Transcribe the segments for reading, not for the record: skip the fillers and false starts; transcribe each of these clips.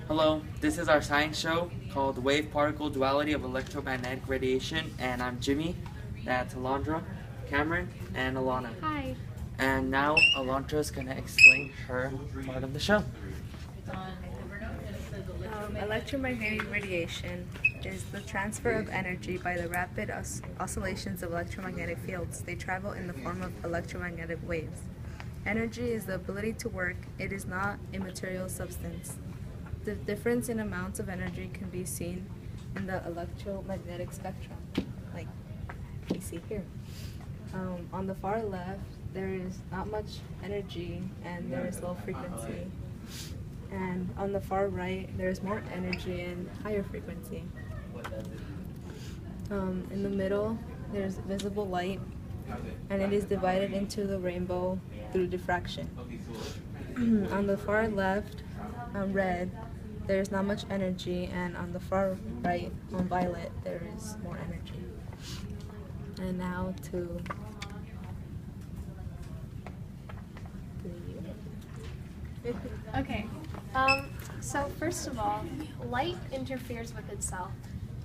Hello, this is our science show called Wave Particle Duality of Electromagnetic Radiation, and I'm Jimmy, that's Alondra, Cameron, and Alana. Hi. And now Alondra is going to explain her part of the show. Electromagnetic radiation is the transfer of energy by the rapid oscillations of electromagnetic fields. They travel in the form of electromagnetic waves. Energy is the ability to work. It is not a material substance. The difference in amounts of energy can be seen in the electromagnetic spectrum, like we see here. On the far left, there is not much energy and there is low frequency. And on the far right, there's more energy and higher frequency. In the middle, there's visible light, and it is divided into the rainbow through diffraction. On the far left, red, there's not much energy, and on the far right, on violet, there is more energy. And now to Okay. So first of all, light interferes with itself,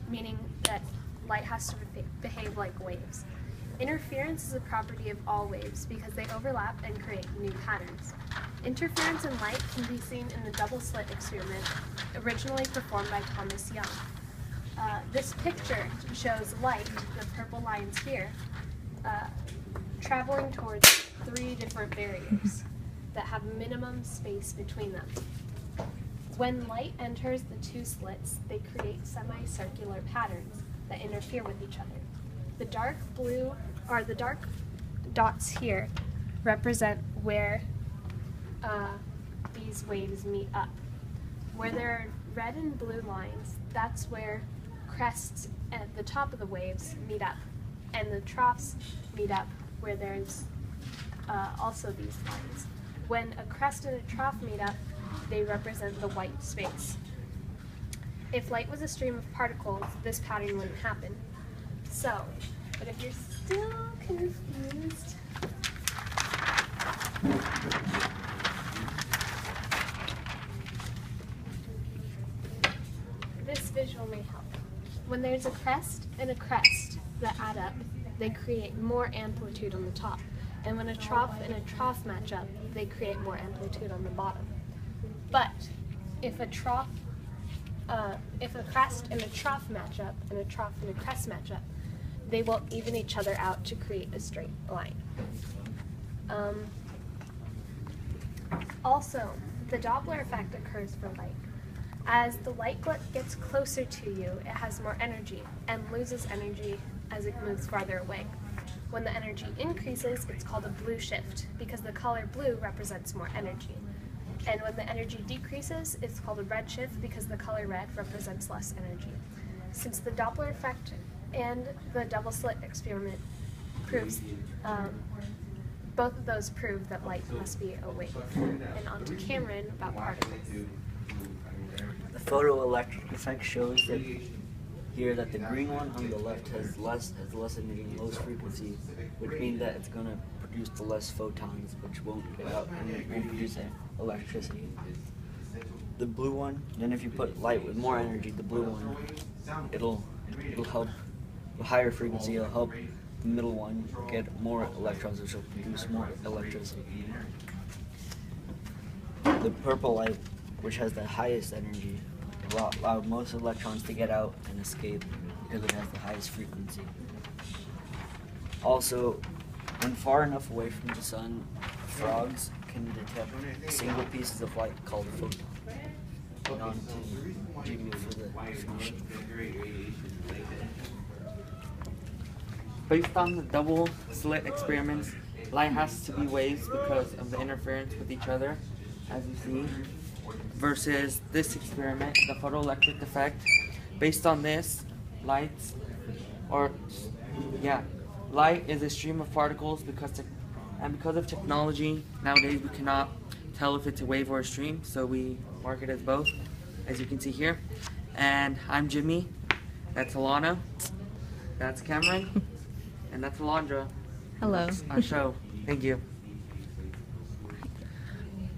meaning that light has to behave like waves. Interference is a property of all waves because they overlap and create new patterns. Interference in light can be seen in the double slit experiment, originally performed by Thomas Young. This picture shows light, the purple lines here, traveling towards 3 different barriers that have minimum space between them. When light enters the 2 slits, they create semicircular patterns that interfere with each other. The dark blue, or the dark dots here, represent where these waves meet up. Where there are red and blue lines, that's where crests at the top of the waves meet up, and the troughs meet up where there's also these lines. When a crest and a trough meet up, they represent the white space. If light was a stream of particles, this pattern wouldn't happen. So, but if you're still confused, this visual may help. When there's a crest and a crest that add up, they create more amplitude on the top. And when a trough and a trough match up, they create more amplitude on the bottom. But if a crest and a trough match up, and a trough and a crest match up, they will even each other out to create a straight line. Also, the Doppler effect occurs for light. As the light gets closer to you, it has more energy and loses energy as it moves farther away. When the energy increases, it's called a blue shift because the color blue represents more energy. And when the energy decreases, it's called a red shift because the color red represents less energy. Since the Doppler effect and the double slit experiment proves, both of those prove that light must be a wave. And on to Cameron about particles. The photoelectric effect shows that here that the green one on the left has less energy and lowest frequency, which means that it's going to produce the less photons, which won't get out and won't produce electricity. The blue one, then if you put light with more energy, the blue one, it'll help the higher frequency. It'll help the middle one get more electrons, which will produce more electricity. The purple light, which has the highest energy, allow most electrons to get out and escape because it has the highest frequency. Also, when far enough away from the sun, frogs can detect single pieces of light called a photon. And on to Jimmy for the definition. Based on the double slit experiments, light has to be waves because of the interference with each other, as you see, versus this experiment, the photoelectric effect. Based on this, light is a stream of particles because of technology, nowadays we cannot tell if it's a wave or a stream, so we mark it as both, as you can see here. And I'm Jimmy, that's Alana, that's Cameron, and that's Alondra. hello. That's our show. Thank you.